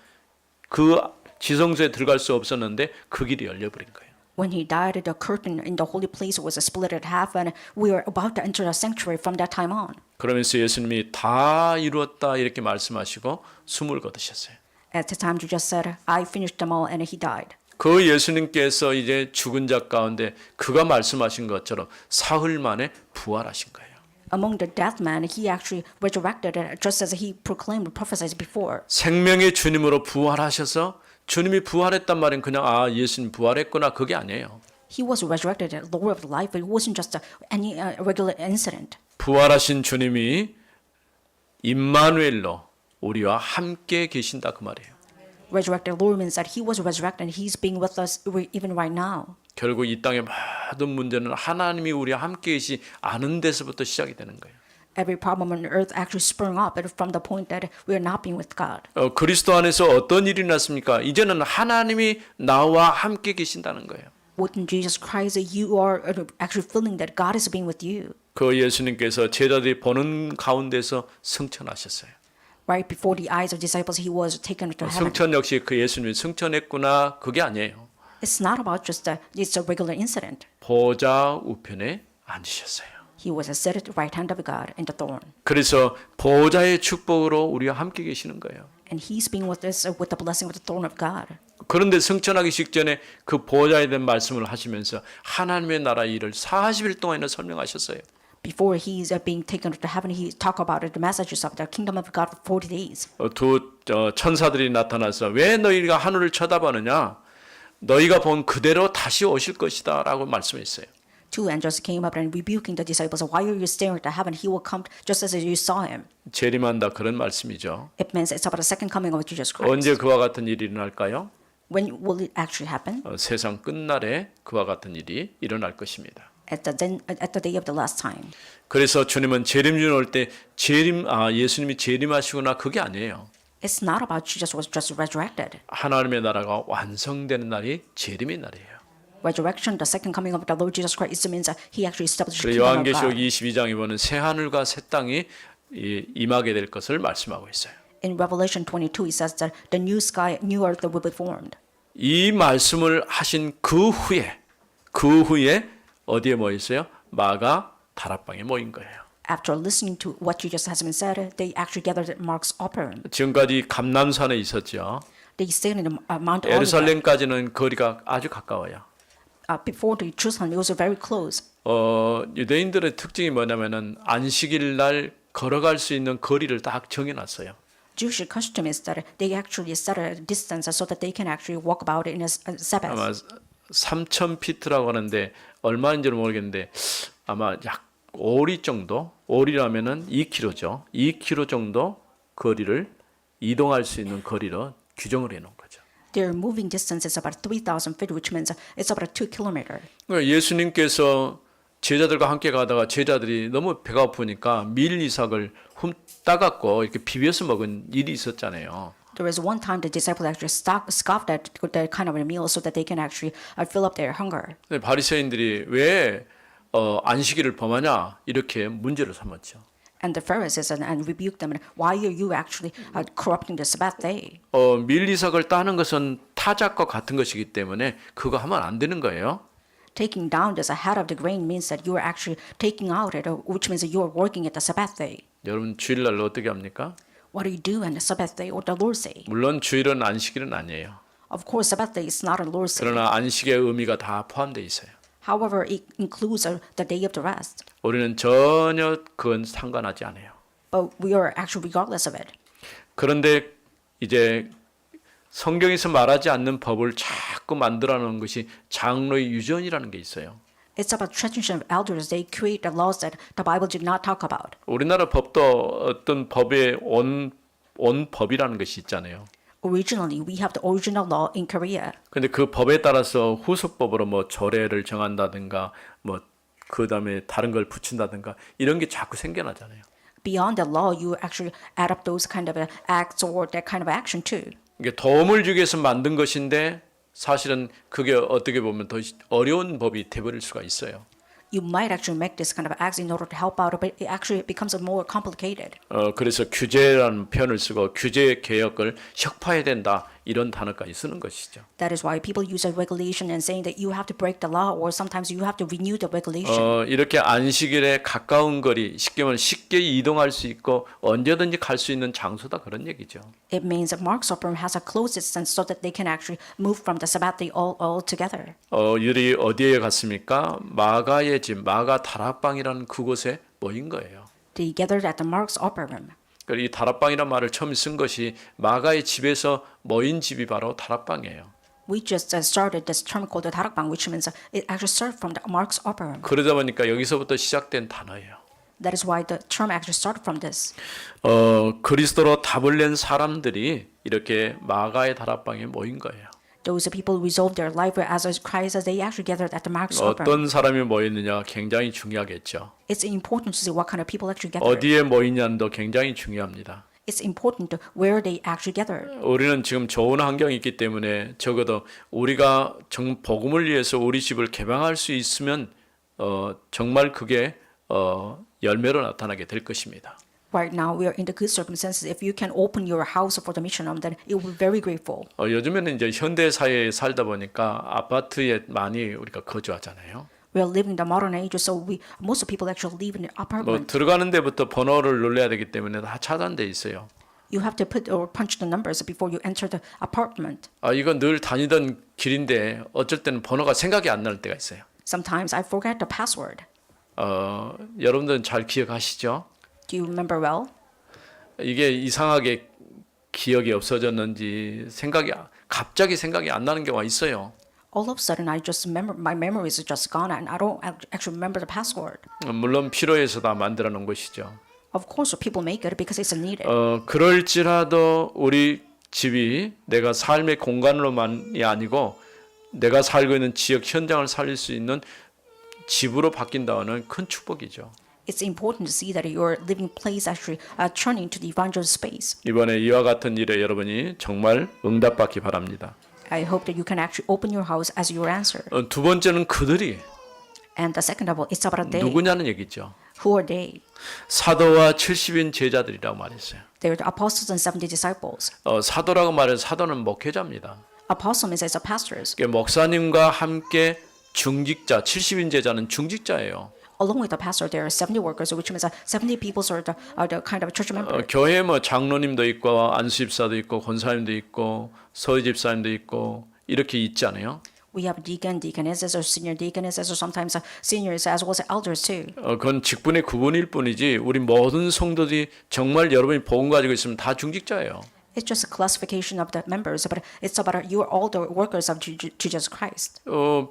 Speaker 1: 그 지성소에 들어갈 수 없었는데 그 길이 열려버린 거예요.
Speaker 2: When he died, the curtain in the holy place was split in half, and we were about to enter the sanctuary from that time on.
Speaker 1: 그러면서 예수님이 다 이루었다 이렇게 말씀하시고 숨을 거두셨어요.
Speaker 2: At the time, Jesus said, "I finished them all," and he died.
Speaker 1: 그 예수님께서 이제 죽은 자 가운데 그가 말씀하신 것처럼 사흘 만에 부활하신 거예요.
Speaker 2: Among the dead men, he actually resurrected, just as he proclaimed and prophesied before.
Speaker 1: 생명의 주님으로 부활하셔서 주님이 부활했단 말은 그냥 예수님 부활했구나 그게 아니에요.
Speaker 2: He was resurrected at the Lord of life, but it wasn't just any regular incident.
Speaker 1: 부활하신 주님이 임마누엘로 우리와 함께 계신다 그 말이에요.
Speaker 2: Resurrected Lord means that he was resurrected and he's being with us even right now.
Speaker 1: 결국 이 땅의 모든 문제는 하나님이 우리와 함께 계시 않은 데서부터 시작이 되는 거예요.
Speaker 2: Every problem on earth actually sprung up from the point that we are not being with God.
Speaker 1: 그리스도 안에서 어떤 일이 났습니까? 이제는 하나님이 나와 함께 계신다는 거예요.
Speaker 2: Within Jesus Christ, you are actually feeling that God is being with you.
Speaker 1: 그 예수님께서 제자들이 보는 가운데서 승천하셨어요.
Speaker 2: Right before the eyes of disciples, he was taken to heaven.
Speaker 1: 승천 역시 그 예수님이 승천했구나 그게 아니에요.
Speaker 2: It's not about just it's a regular incident.
Speaker 1: 보좌 우편에 앉으셨어요.
Speaker 2: He was seated at the right hand of God in the throne.
Speaker 1: 그래서 보좌의 축복으로 우리와 함께 계시는 거예요.
Speaker 2: And he's being with us with the blessing of the throne of God.
Speaker 1: 그런데 승천하기 직전에 그 보좌에 대한 말씀을 하시면서 하나님의 나라 일을 40일 동안이나 설명하셨어요.
Speaker 2: Before he's being taken to heaven, he talked about the messages of the kingdom of God for 40 days.
Speaker 1: 두 천사들이 나타나서 왜 너희가 하늘을 쳐다보느냐? 너희가 본 그대로 다시 오실 것이다라고 말씀했어요.
Speaker 2: Two angels came up and rebuking the disciples. Why are you staring at heaven? He will come just as you saw him.
Speaker 1: 재림한다 그런 말씀이죠.
Speaker 2: It means it's about the second coming of Jesus Christ.
Speaker 1: 언제 그와 같은 일이 일어날까요?
Speaker 2: When will it actually happen?
Speaker 1: 세상 끝날에 그와 같은 일이 일어날 것입니다.
Speaker 2: At the day of the last time.
Speaker 1: 그래서 주님은 재림주에 올 때 예수님이 재림하시구나 그게 아니에요.
Speaker 2: It's not about Jesus was just resurrected.
Speaker 1: 하나님의 나라가 완성되는 날이 재림의 날이에요.
Speaker 2: Resurrection, the second coming of the Lord Jesus Christ, means that He actually established the
Speaker 1: 그래서
Speaker 2: kingdom of
Speaker 1: 요한계시록
Speaker 2: God.
Speaker 1: 22장에 보는 새 하늘과 새 땅이 임하게 될 것을 말씀하고 있어요.
Speaker 2: In Revelation 22, it says that the new sky, new earth will be formed.
Speaker 1: 이 말씀을 하신 그 후에 어디에 모여 있어요? 마가 다락방에 모인 거예요.
Speaker 2: After listening to what Jesus has been said, they actually gathered at Mark's upper room.
Speaker 1: 지금까지 감람산에 있었죠.
Speaker 2: They stayed in the Mount Olivet.
Speaker 1: 예루살렘까지는 거리가 아주 가까워요.
Speaker 2: Before the Jerusalem, it was very close.
Speaker 1: 유대인들의 특징이 뭐냐면은 안식일 날 걸어갈 수 있는 거리를 딱 정해놨어요.
Speaker 2: Jewish custom is that they actually set a distance so that they can actually walk about in a Sabbath.
Speaker 1: 아마 3,000피트라고 하는데 얼마인지는 모르겠는데 아마 약 5리 정도, 5리라면은 2km죠. 2km 정도 거리를 이동할 수 있는 거리로 규정을 해놓은 거죠.
Speaker 2: Their moving distance is about 3,000 feet, which means it's about 2 kilometers.
Speaker 1: 그러니까 예수님께서 제자들과 함께 가다가 제자들이 너무 배가 고프니까 밀 이삭을 따갖고 이렇게 비벼서 먹은 일이 있었잖아요.
Speaker 2: There was one time the disciples actually scoffed at that kind of a meal so that they can actually fill up their hunger.
Speaker 1: 근데 바리새인들이 왜 안식일을 범하냐 이렇게 문제를 삼았죠.
Speaker 2: And the Pharisees and rebuked them. Why are you actually corrupting the Sabbath day?
Speaker 1: 밀 이삭을 따는 것은 타작과 같은 것이기 때문에 그거 하면 안 되는 거예요.
Speaker 2: Taking down this head of the grain means that you are actually taking out it, which means that you are working at the Sabbath day.
Speaker 1: 여러분 주일날 어떻게 합니까?
Speaker 2: What do you do on the Sabbath day or the Lord's day?
Speaker 1: 물론 주일은 안식일은 아니에요.
Speaker 2: Of course, Sabbath day is not a Lord's day.
Speaker 1: 그러나 안식의 의미가 다 포함되어 있어요.
Speaker 2: However, it includes the day of the rest.
Speaker 1: 우리는 전혀 그건 상관하지 않아요.
Speaker 2: But we are actually regardless of it.
Speaker 1: 그런데 이제 성경에서 말하지 않는 법을 자꾸 만들어 놓은 것이 장로의 유전이라는 게 있어요.
Speaker 2: It's about tradition of elders. They create the laws that the Bible did not talk about.
Speaker 1: 우리나라 법도 어떤 법의 원법이라는 것이 있잖아요.
Speaker 2: Originally, we have the original law in Korea.
Speaker 1: 근데 그 법에 따라서 후속법으로 뭐 조례를 정한다든가 뭐 그다음에 다른 걸 붙인다든가 이런 게 자꾸 생겨나잖아요.
Speaker 2: Beyond the law, you actually add up those kind of acts or that kind of action too.
Speaker 1: 이게 도움을 주기 위해서 만든 것인데 사실은 그게 어떻게 보면 더 어려운 법이 돼버릴 수가 있어요.
Speaker 2: You might actually make this kind of acts in order to help out, but it actually becomes more complicated.
Speaker 1: 그래서 규제라는 표현을 쓰고 규제 개혁을 혁파해야 된다 이런 단어까지 쓰는 것이죠.
Speaker 2: That is why people use a regulation and saying that you have to break the law, or sometimes you have to renew the regulation.
Speaker 1: 이렇게 안식일에 가까운 거리, 쉽게 말하면 쉽게 이동할 수 있고 언제든지 갈 수 있는 장소다 그런 얘기죠.
Speaker 2: It means that Mark's upper room has a close distance so that they can actually move from the Sabbath day all together.
Speaker 1: 이들이 어디에 갔습니까? 마가의 집, 마가 다락방이라는 그곳에 모인 거예요.
Speaker 2: They gathered at the Mark's upper room.
Speaker 1: 이 다락방이라는 말을 처음 쓴 것이 마가의 집에서 모인 집이 바로 다락방이에요.
Speaker 2: We just started this term called the 다락방, which means it actually started from the Mark's upper room.
Speaker 1: 그러다 보니까 여기서부터 시작된 단어예요.
Speaker 2: That is why the term actually started from this.
Speaker 1: 그리스도로 답을 낸 사람들이 이렇게 마가의 다락방에 모인 거예요.
Speaker 2: Those people resolved their life as Christ as they actually gathered at the Mark's upper room.
Speaker 1: 어떤 사람이 모였느냐 굉장히 중요하겠죠.
Speaker 2: It's important to see what kind of people actually gathered.
Speaker 1: 어디에 모이냐도 굉장히 중요합니다.
Speaker 2: It's important to where they actually gathered.
Speaker 1: 우리는 지금 좋은 환경이 있기 때문에 적어도 우리가 복음을 위해서 우리 집을 개방할 수 있으면 정말 그게 열매로 나타나게 될 것입니다.
Speaker 2: Right now, we are in the good circumstances. If you can open your house for the mission, then it will be very grateful.
Speaker 1: 요즘에는 이제 현대 사회에 살다 보니까 아파트에 많이 우리가 거주하잖아요.
Speaker 2: We are living in the modern age, so most people actually live in an
Speaker 1: 뭐
Speaker 2: apartment.
Speaker 1: 들어가는 데부터 번호를 눌러야 되기 때문에 다 차단돼 있어요.
Speaker 2: You have to put or punch the numbers before you enter the apartment.
Speaker 1: 이건 늘 다니던 길인데 어쩔 때는 번호가 생각이 안 날 때가 있어요.
Speaker 2: Sometimes I forget the password.
Speaker 1: 여러분들은 잘 기억하시죠?
Speaker 2: Do you remember well?
Speaker 1: 이게 이상하게 기억이 없어졌는지 갑자기 생각이 안 나는 경우가 있어요.
Speaker 2: All of a sudden, my memory is just gone, and I don't actually remember the password.
Speaker 1: 물론 필요해서 다 만들어 놓은 것이죠.
Speaker 2: Of course, people make it because it's needed.
Speaker 1: 그럴지라도 우리 집이 내가 삶의 공간으로만이 아니고 내가 살고 있는 지역 현장을 살릴 수 있는 집으로 바뀐다는 큰 축복이죠.
Speaker 2: It's important to see that your living place actually turning to the evangel space.
Speaker 1: 이번에 이와 같은 일에 여러분이 정말 응답받기 바랍니다.
Speaker 2: I hope that you can actually open your house as your answer.
Speaker 1: 두 번째는 그들이
Speaker 2: And the second of all, it's about they.
Speaker 1: 누구냐는 얘기죠.
Speaker 2: Who are they?
Speaker 1: 사도와 70인 제자들이라고 말했어요.
Speaker 2: They're the apostles and 70 disciples.
Speaker 1: 사도라고 말해서 사도는 목회자입니다.
Speaker 2: Apostle means as a pastors.
Speaker 1: 목사님과 함께 중직자, 70인 제자는 중직자예요.
Speaker 2: Along with the pastor, there are 70 workers, which means 70 people are the kind of church member.
Speaker 1: 교회에 장로님도 있고 안수집사도 있고 권사님도 있고 서기집사님도 있고 이렇게 있잖아요.
Speaker 2: We have deacon, deaconesses, or senior deaconesses, or sometimes seniors as well as elders too.
Speaker 1: 그건 직분의 구분일 뿐이지 우리 모든 성도들이 정말 여러분이 복음 가지고 있으면 다 중직자예요.
Speaker 2: It's just a classification of the members, but it's about you are all the workers of Jesus Christ.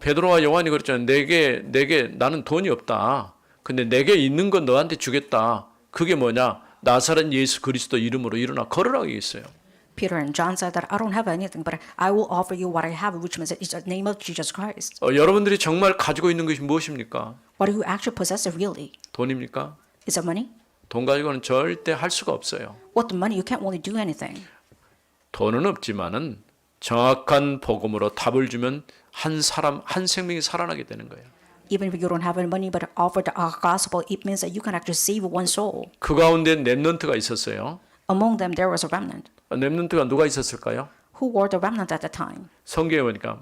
Speaker 1: 베드로와 요한이 그랬잖아요. 내게 나는 돈이 없다. 근데 내게 있는 건 너한테 주겠다. 그게 뭐냐? 나사렛 예수 그리스도 이름으로 일어나 걸으라고 했어요.
Speaker 2: Peter and John said that I don't have anything, but I will offer you what I have, which means it's the name of Jesus Christ.
Speaker 1: 여러분들이 정말 가지고 있는 것이 무엇입니까?
Speaker 2: What do you actually possess really?
Speaker 1: 돈입니까?
Speaker 2: Is it money?
Speaker 1: 돈 가지고는 절대 할 수가 없어요.
Speaker 2: What the money? You can't really do anything.
Speaker 1: 돈은 없지만은 정확한 복음으로 답을 주면 한 생명이 살아나게 되는 거예요.
Speaker 2: Even if you don't have any money, but offer the gospel, it means that you can actually save one soul.
Speaker 1: 그 가운데 렘넌트가 있었어요.
Speaker 2: Among them, there was a remnant.
Speaker 1: 렘넌트가 누가 있었을까요?
Speaker 2: Who were the remnant at the time?
Speaker 1: 성경에 보니까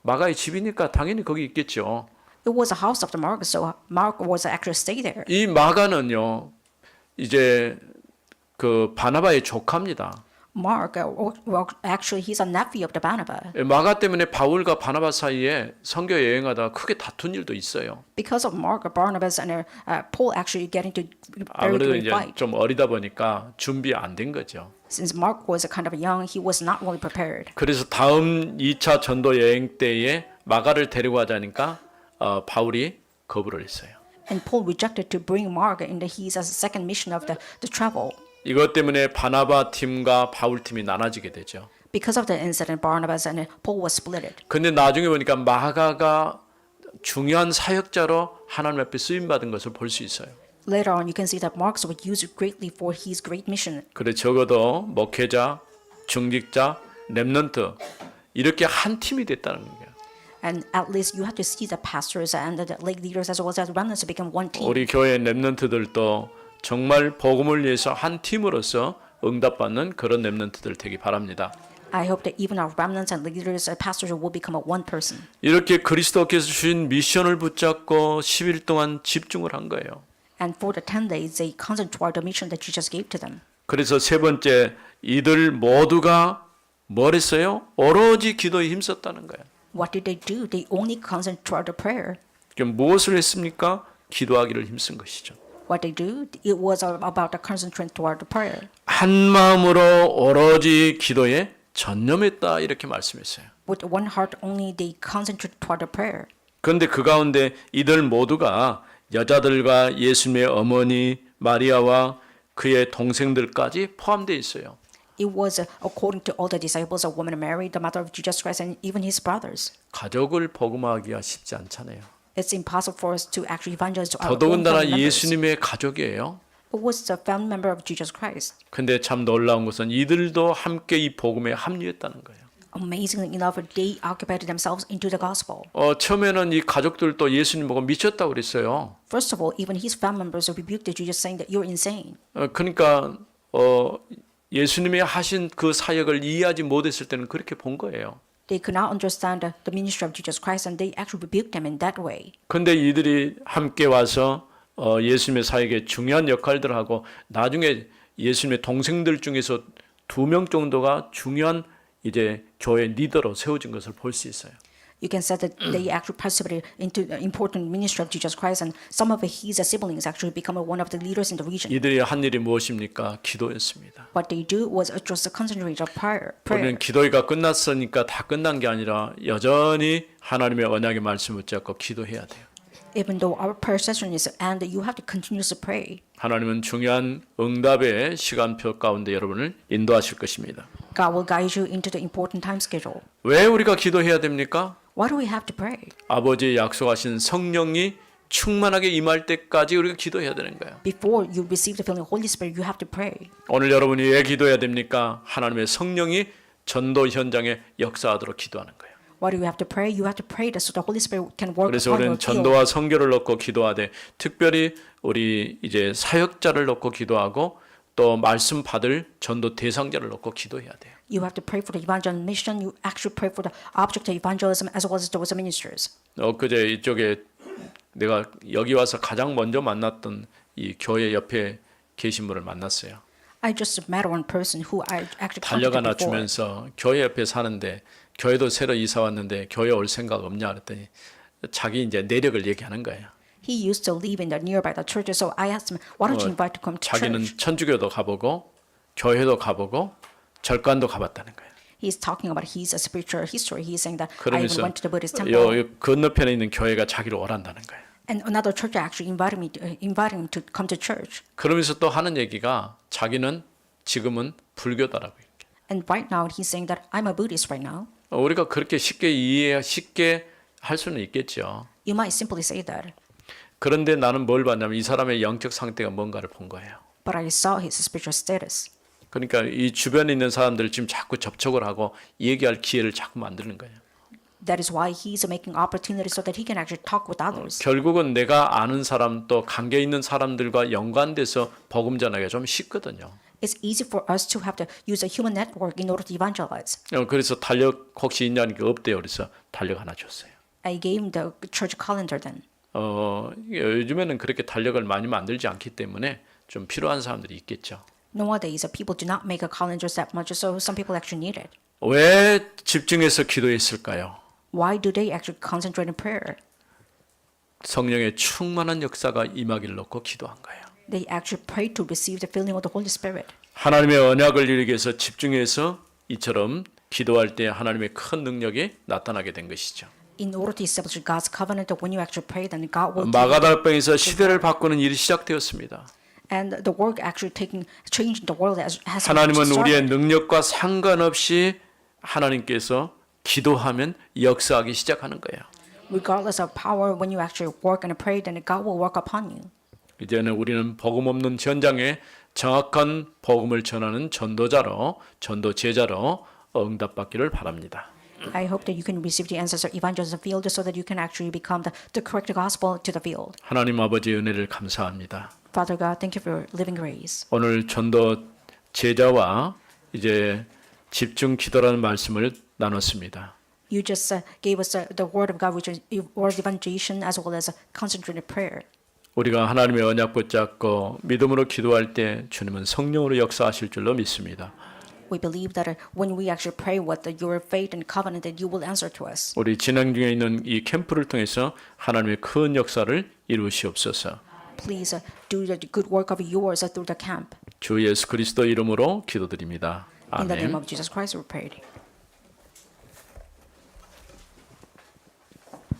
Speaker 1: 마가의 집이니까 당연히 거기 있겠죠.
Speaker 2: It was the house of the Mark, so Mark was actually stay there.
Speaker 1: 이 마가는요, 이제 그 바나바의 조카입니다.
Speaker 2: Mark, well, actually, he's a nephew of the Barnabas.
Speaker 1: 마가 때문에 바울과 바나바 사이에 선교 여행하다가 크게 다툰 일도 있어요.
Speaker 2: Because of Mark, Barnabas and Paul actually getting to very
Speaker 1: 아무래도
Speaker 2: great
Speaker 1: 이제
Speaker 2: fight.
Speaker 1: 좀 어리다 보니까 준비 안 된 거죠.
Speaker 2: Since Mark was kind of young, he was not really prepared.
Speaker 1: 그래서 다음 2차 전도 여행 때에 마가를 데리고 가자니까 바울이 거부를 했어요.
Speaker 2: And Paul rejected to bring Mark in his second mission of the travel.
Speaker 1: 이것 때문에 바나바 팀과 바울 팀이 나눠지게 되죠.
Speaker 2: Because of the incident, Barnabas and Paul was splitted.
Speaker 1: 근데 나중에 보니까 마가가 중요한 사역자로 하나님 앞에 쓰임 받은 것을 볼 수 있어요.
Speaker 2: Later on, you can see that Mark was used greatly for his great mission.
Speaker 1: 그래 적어도 목회자, 중직자, 렘넌트 이렇게 한 팀이 됐다는 거예요.
Speaker 2: And at least you have to see the pastors and the lay leaders as well as the remnants become one team.
Speaker 1: 우리 교회 렘넌트들도 정말 복음을 위해서 한 팀으로서 응답받는 그런 렘넌트들 되기 바랍니다.
Speaker 2: I hope that even our remnants and leaders and pastors will become a one person.
Speaker 1: 이렇게 그리스도께서 주신 미션을 붙잡고 10일 동안 집중을 한 거예요.
Speaker 2: And for the 10 days, they concentrated the mission that Jesus gave to them.
Speaker 1: 그래서 세 번째, 이들 모두가 뭘 했어요? 오로지 기도에 힘썼다는 거예요.
Speaker 2: What did they do? They only concentrated prayer.
Speaker 1: 그럼 무엇을 했습니까? 기도하기를 힘쓴 것이죠.
Speaker 2: What they do? It was about the concentration toward the prayer.
Speaker 1: 한 마음으로 오로지 기도에 전념했다 이렇게 말씀했어요.
Speaker 2: With one heart only, they concentrated toward the prayer.
Speaker 1: 그런데 그 가운데 이들 모두가 여자들과 예수님의 어머니 마리아와 그의 동생들까지 포함되어 있어요.
Speaker 2: It was according to all the disciples of woman Mary, the mother of Jesus Christ, and even his brothers.
Speaker 1: 가족을 복음하기가 쉽지 않잖아요.
Speaker 2: It's impossible for us to actually evangelize to our own
Speaker 1: 더더군다나
Speaker 2: family members.
Speaker 1: 예수님의 가족이에요.
Speaker 2: It was the family member of Jesus Christ.
Speaker 1: 근데 참 놀라운 것은 이들도 함께 이 복음에 합류했다는 거예요.
Speaker 2: Amazingly enough, they occupied themselves into the gospel.
Speaker 1: 처음에는 이 가족들도 예수님 보고 미쳤다고 그랬어요.
Speaker 2: First of all, even his family members rebuked Jesus, saying that you're insane.
Speaker 1: 그러니까 예수님이 하신 그 사역을 이해하지 못했을 때는 그렇게 본 거예요.
Speaker 2: They could not understand the ministry of Jesus Christ, and they actually rebuked him in that way.
Speaker 1: 근데 이들이 함께 와서 예수님의 사역에 중요한 역할들을 하고 나중에 예수님의 동생들 중에서 2명 정도가 중요한 이제 교회 리더로 세워진 것을 볼 수 있어요.
Speaker 2: You can say that they actually participated into the important ministry of Jesus Christ, and some of his siblings actually become one of the leaders in the region.
Speaker 1: 이들이 한 일이 무엇입니까? 기도였습니다.
Speaker 2: What they do was just concentrate on prayer.
Speaker 1: 우리는 기도회가 끝났으니까 다 끝난 게 아니라 여전히 하나님의 언약의 말씀을 붙잡고 기도해야 돼요.
Speaker 2: Even though our prayer session is ended, you have to continue to pray.
Speaker 1: 하나님은 중요한 응답의 시간표 가운데 여러분을 인도하실 것입니다.
Speaker 2: God will guide you into the important time schedule.
Speaker 1: 왜 우리가 기도해야 됩니까?
Speaker 2: Why do we have to pray?
Speaker 1: 아버지의 약속하신 성령이 충만하게 임할 때까지 우리가 기도해야 되는 거예요.
Speaker 2: Before you receive the filling of Holy Spirit, you have to pray.
Speaker 1: 오늘 여러분이 왜 기도해야 됩니까? 하나님의 성령이 전도 현장에 역사하도록 기도하는 거예요.
Speaker 2: Why do you have to pray? You have to pray so the Holy Spirit can work
Speaker 1: 그래서
Speaker 2: upon your
Speaker 1: 우리는
Speaker 2: field.
Speaker 1: 전도와 선교를 놓고 기도하되 특별히 우리 이제 사역자를 놓고 기도하고 또 말씀 받을 전도 대상자를 놓고 기도해야 돼요.
Speaker 2: You have to pray for the evangelism mission. You actually pray for the object of evangelism as well as those ministers.
Speaker 1: 그제 이쪽에 내가 여기 와서 가장 먼저 만났던 이 교회 옆에 계신 분을 만났어요.
Speaker 2: I just met one person who I actually
Speaker 1: 달려가
Speaker 2: contacted before.
Speaker 1: 주면서 교회 옆에 사는데 교회도 새로 이사 왔는데 교회 올 생각 없냐 그랬더니 자기 이제 내력을 얘기하는 거예요.
Speaker 2: He used to live in the nearby the church, so I asked him, "Why don't you invite to come to
Speaker 1: 자기는
Speaker 2: church?"
Speaker 1: 천주교도 가보고 교회도 가보고 절간도 가봤다는 거예요.
Speaker 2: He's talking about his spiritual history. He's saying that I even
Speaker 1: 그러면서
Speaker 2: went to the Buddhist temple.
Speaker 1: 요 건너편에 있는 교회가 자기를 오란다는 거예요.
Speaker 2: And another church actually invited him to come to church.
Speaker 1: 그러면서 또 하는 얘기가 자기는 지금은 불교다라고 해요.
Speaker 2: And right now he's saying that I'm a Buddhist right now.
Speaker 1: 우리가 그렇게 쉽게 쉽게 할 수는 있겠죠.
Speaker 2: You might simply say that.
Speaker 1: 그런데 나는 뭘 봤냐면 이 사람의 영적 상태가 뭔가를 본 거예요.
Speaker 2: But I saw his spiritual status.
Speaker 1: 그러니까 이 주변에 있는 사람들 지금 자꾸 접촉을 하고 얘기할 기회를 자꾸 만드는 거예요.
Speaker 2: That is why he's making opportunities so that he can actually talk with others.
Speaker 1: 결국은 내가 아는 사람 또 관계 있는 사람들과 연관돼서 복음 전하기가 좀 쉽거든요.
Speaker 2: It's easy for us to have to use a human network in order to evangelize.
Speaker 1: 그래서 달력 혹시 있냐니까 없대요. 그래서 달력 하나 줬어요.
Speaker 2: I gave him the church calendar then.
Speaker 1: 요즘에는 그렇게 달력을 많이 만들지 않기 때문에 좀 필요한 사람들이 있겠죠.
Speaker 2: Nowadays, people do not make a calendars that much, so some people actually need it.
Speaker 1: 왜 집중해서 기도했을까요?
Speaker 2: Why do they actually concentrate in prayer?
Speaker 1: 성령의 충만한 역사가 임하기를 놓고 기도한 거예요.
Speaker 2: They actually pray to receive the filling of the Holy Spirit.
Speaker 1: 하나님의 언약을 이루기 위해서 집중해서 이처럼 기도할 때 하나님의 큰 능력이 나타나게 된 것이죠.
Speaker 2: In order to establish God's covenant, when you actually pray, then God will.
Speaker 1: 마가다락방에서 시대를 바꾸는 일이 시작되었습니다.
Speaker 2: And the work actually changing the world has
Speaker 1: 하나님은 우리의
Speaker 2: started.
Speaker 1: 능력과 상관없이 하나님께서 기도하면 역사하기 시작하는 거예요.
Speaker 2: Regardless of power, when you actually work and pray, then God will work upon you.
Speaker 1: 이제는 우리는 복음 없는 현장에 정확한 복음을 전하는 전도자로, 전도 제자로 응답받기를 바랍니다.
Speaker 2: I hope that you can receive the answers of evangelism field so that you can actually become the correct gospel to the field.
Speaker 1: 하나님 아버지의 은혜를 감사합니다.
Speaker 2: Father God, thank you for your living grace.
Speaker 1: 오늘 전도 제자와 이제 집중 기도라는 말씀을 나눴습니다.
Speaker 2: You just gave us the word of God, which is word evangelization as well as concentrated prayer.
Speaker 1: 우리가 하나님의 언약 붙잡고 믿음으로 기도할 때 주님은 성령으로 역사하실 줄로 믿습니다.
Speaker 2: We believe that when we actually pray with your faith and covenant, that you will answer to us.
Speaker 1: 우리 진행 중에 있는 이 캠프를 통해서 하나님의 큰 역사를 이루시옵소서.
Speaker 2: Please do the good work of yours through the camp.
Speaker 1: 주 예수 그리스도 이름으로 기도드립니다.
Speaker 2: In the name
Speaker 1: 아멘.
Speaker 2: of Jesus Christ, we pray.